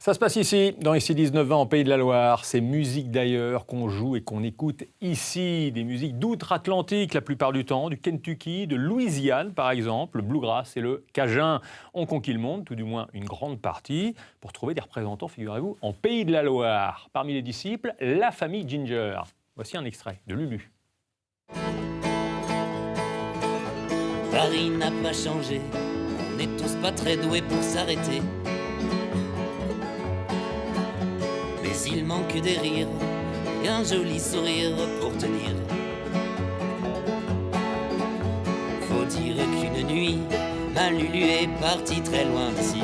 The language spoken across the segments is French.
Ça se passe ici, dans Ici 19-20, en Pays de la Loire. C'est musique d'ailleurs qu'on joue et qu'on écoute ici. Des musiques d'outre-Atlantique la plupart du temps, du Kentucky, de Louisiane par exemple. Le bluegrass et le cajun ont conquis le monde, tout du moins une grande partie, pour trouver des représentants, figurez-vous, en Pays de la Loire. Parmi les disciples, la famille Ginger. Voici un extrait de Lulu. Paris n'a pas changé, on n'est tous pas très doués pour s'arrêter. Mais il manque des rires et un joli sourire pour tenir. Faut dire qu'une nuit, ma Lulu est partie très loin d'ici.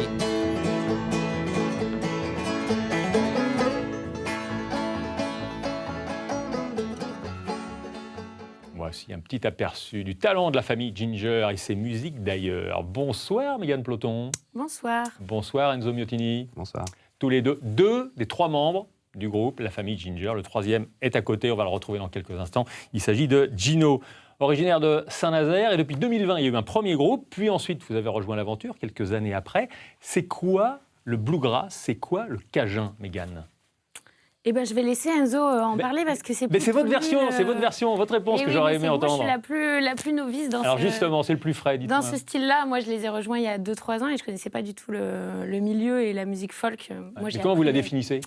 Voici un petit aperçu du talent de la famille Ginger et ses musiques d'ailleurs. Bonsoir Mégane Ploton. Bonsoir. Bonsoir Enzo Miottini. Bonsoir. Tous les deux des trois membres du groupe, la famille Ginger. Le troisième est à côté, on va le retrouver dans quelques instants. Il s'agit de Gino, originaire de Saint-Nazaire. Et depuis 2020, il y a eu un premier groupe, puis ensuite vous avez rejoint l'aventure, quelques années après. C'est quoi le bluegrass? C'est quoi le cajun, Mégane? Eh ben, je vais laisser Enzo en parler parce que c'est plus. Mais c'est votre version, c'est votre version, votre réponse que j'aurais aimé entendre. Moi, je suis la plus novice dans Alors justement, c'est le plus frais, dites-moi. Dans ce style-là, moi, je les ai rejoints il y a 2-3 ans et je ne connaissais pas du tout le milieu et la musique folk. Moi, comment vous la définissez?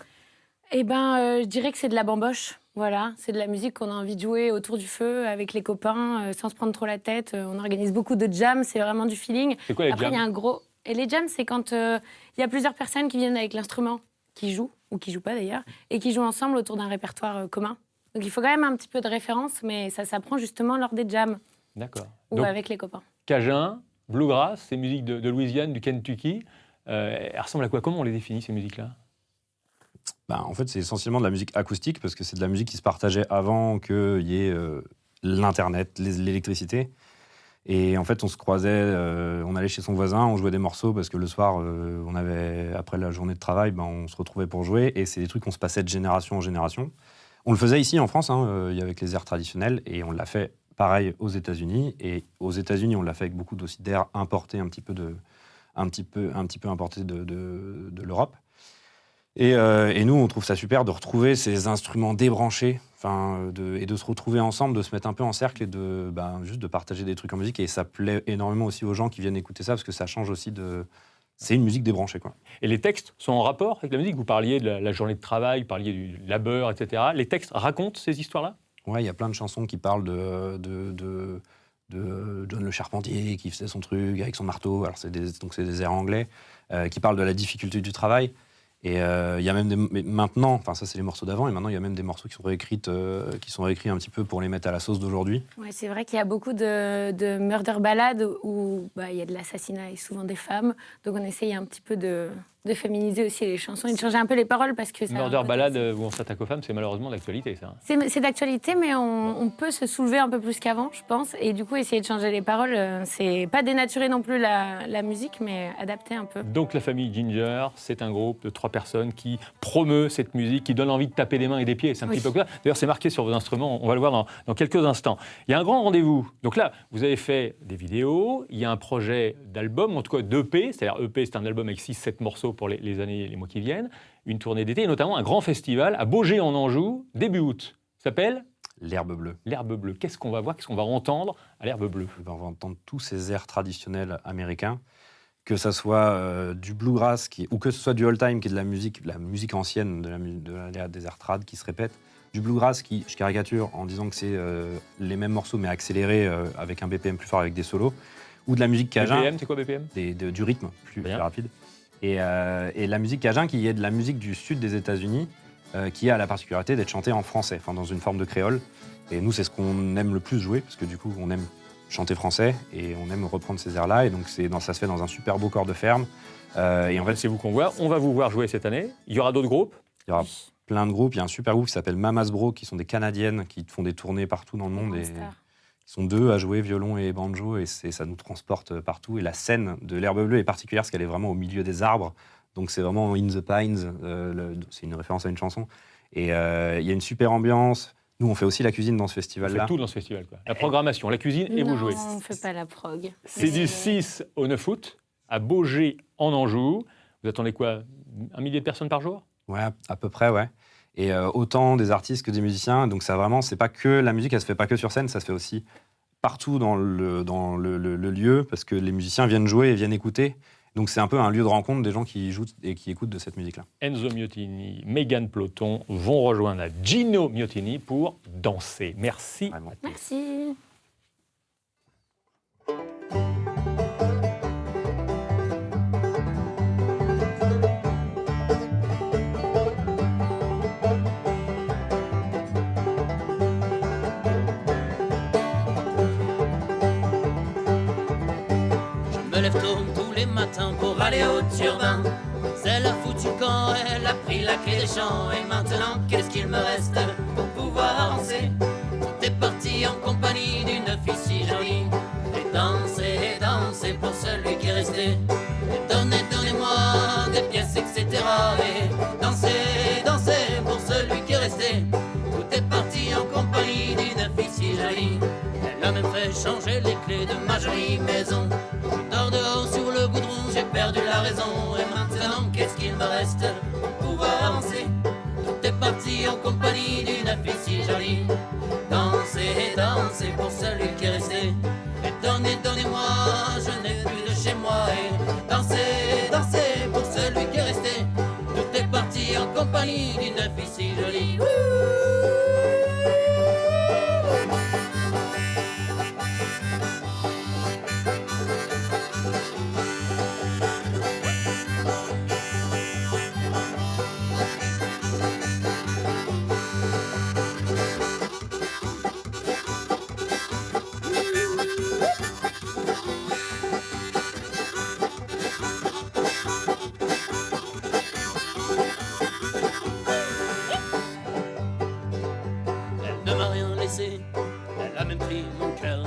Eh ben, je dirais que c'est de la bamboche. Voilà, c'est de la musique qu'on a envie de jouer autour du feu avec les copains, sans se prendre trop la tête. On organise beaucoup de jams, c'est vraiment du feeling. C'est quoi les jams? Après, il y a un gros. Et les jams, c'est quand il y a plusieurs personnes qui viennent avec l'instrument, qui jouent, ou qui jouent pas d'ailleurs, et qui jouent ensemble autour d'un répertoire commun. Donc il faut quand même un petit peu de référence, mais ça s'apprend justement lors des jams. D'accord. Ou Donc, avec les copains. Cajun, bluegrass, ces musiques de Louisiane, du Kentucky, elles ressemblent à quoi? Comment on les définit, ces musiques-là? En fait, c'est essentiellement de la musique acoustique, parce que c'est de la musique qui se partageait avant qu'il y ait l'Internet, l'électricité. Et en fait, on se croisait, on allait chez son voisin, on jouait des morceaux, parce que le soir, après la journée de travail, on se retrouvait pour jouer. Et c'est des trucs qu'on se passait de génération en génération. On le faisait ici en France, avec les airs traditionnels, et on l'a fait pareil aux États-Unis. Et aux États-Unis, on l'a fait avec beaucoup aussi d'airs importés, un petit peu importés de l'Europe. Et nous, on trouve ça super de retrouver ces instruments débranchés, et de se retrouver ensemble, de se mettre un peu en cercle et juste de partager des trucs en musique. Et ça plaît énormément aussi aux gens qui viennent écouter ça, parce que ça change aussi de... C'est une musique débranchée, quoi. Et les textes sont en rapport avec la musique? Vous parliez de la journée de travail, vous parliez du labeur, etc. Les textes racontent ces histoires-là? Ouais, il y a plein de chansons qui parlent de John le Charpentier, qui faisait son truc avec son marteau. Alors c'est des airs anglais, qui parlent de la difficulté du travail. Et il y a même maintenant, ça c'est les morceaux d'avant, et maintenant il y a même des morceaux qui sont réécrits un petit peu pour les mettre à la sauce d'aujourd'hui. Ouais, c'est vrai qu'il y a beaucoup de murder ballades où il y a de l'assassinat et souvent des femmes. Donc on essaye un petit peu de féminiser aussi les chansons et de changer un peu les paroles parce que ça. Murder ballade où on s'attaque aux femmes, c'est malheureusement d'actualité, ça. C'est d'actualité, mais on peut se soulever un peu plus qu'avant, je pense. Et du coup, essayer de changer les paroles, c'est pas dénaturer non plus la musique, mais adapter un peu. Donc la famille Ginger, c'est un groupe de 3 personnes qui promeut cette musique, qui donne envie de taper des mains et des pieds. C'est un petit peu ça. D'ailleurs, c'est marqué sur vos instruments, on va le voir dans quelques instants. Il y a un grand rendez-vous. Donc là, vous avez fait des vidéos, il y a un projet d'album, en tout cas d'EP, c'est-à-dire EP, c'est un album avec 6-7 morceaux pour les années, les mois qui viennent, une tournée d'été, et notamment un grand festival à Baugé en Anjou, début août. Ça s'appelle L'Herbe Bleue. L'Herbe Bleue. Qu'est-ce qu'on va voir, qu'est-ce qu'on va entendre à l'Herbe Bleue? On va entendre tous ces airs traditionnels américains, que ça soit du bluegrass, ou que ce soit du old-time, qui est de la musique ancienne, des airs trad qui se répètent, du bluegrass qui, je caricature en disant que c'est les mêmes morceaux mais accélérés avec un BPM plus fort avec des solos, ou de la musique cajun. BPM, c'est quoi BPM? Du rythme plus rapide. Et la musique cajun qui est de la musique du sud des États-Unis, qui a la particularité d'être chantée en français, dans une forme de créole. Et nous, c'est ce qu'on aime le plus jouer, parce que du coup, on aime chanter français et on aime reprendre ces airs-là. Et donc, ça se fait dans un super beau corps de ferme. Et en fait, c'est vous qu'on voit. On va vous voir jouer cette année. Il y aura d'autres groupes? Il y aura plein de groupes. Il y a un super groupe qui s'appelle Mamas Bro, qui sont des Canadiennes, qui font des tournées partout dans le monde. Ils sont 2 à jouer violon et banjo, et ça nous transporte partout. Et la scène de l'Herbe Bleue est particulière, parce qu'elle est vraiment au milieu des arbres. Donc c'est vraiment In the Pines, c'est une référence à une chanson. Et il y a une super ambiance. Nous, on fait aussi la cuisine dans ce festival-là. On fait tout dans ce festival, quoi. La programmation, la cuisine, et vous jouez. Non, on ne fait pas la prog. C'est du 6 au 9 août, à Baugé en Anjou. Vous attendez quoi? 1 millier de personnes par jour? Ouais, à peu près, ouais. Et autant des artistes que des musiciens. Donc ça vraiment, c'est pas que la musique, elle se fait pas que sur scène, ça se fait aussi partout dans le lieu, parce que les musiciens viennent jouer et viennent écouter. Donc c'est un peu un lieu de rencontre des gens qui jouent et qui écoutent de cette musique-là. Enzo Miottini, Mégane Ploton vont rejoindre Gino Miottini pour danser. Merci. Vraiment. Merci. Je me lève tôt tous les matins pour aller au turbin. C'est la foutue quand elle a pris la clé des champs. Et maintenant, qu'est-ce qu'il me reste pour pouvoir avancer? Tout est parti en compagnie d'une fille si jolie. Et danser pour celui qui est resté. Et donnez-moi des pièces, etc. Et danser pour celui qui est resté. Tout est parti en compagnie d'une fille si jolie. Elle a même fait changer les clés de ma jolie maison. Je dors dehors sur le goudron, j'ai perdu la raison. Et maintenant, qu'est-ce qu'il me reste pour pouvoir avancer? Tout est parti en compagnie d'une fille si jolie. Danser pour celui qui est resté. Et donnez-moi, je n'ai plus de chez moi. Et danser pour celui qui est resté. Tout est parti en compagnie d'une fille si jolie. Elle ne m'a rien laissé, elle a même pris mon cœur.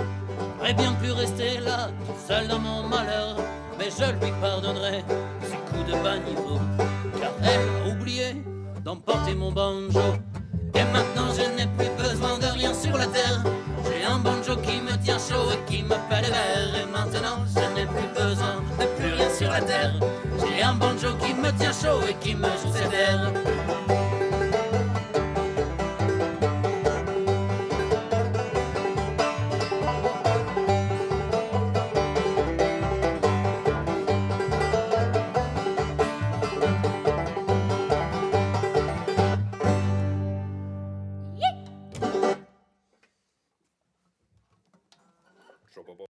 J'aurais bien pu rester là, tout seul dans mon malheur. Mais je lui pardonnerai ses coups de bas niveau. Car elle a oublié d'emporter mon banjo. Et maintenant je n'ai plus besoin de rien sur la terre. J'ai un banjo qui me tient chaud et qui me fait des vers. Et maintenant je n'ai plus besoin de plus rien sur la terre. J'ai un banjo qui me tient chaud et qui me joue ses vers.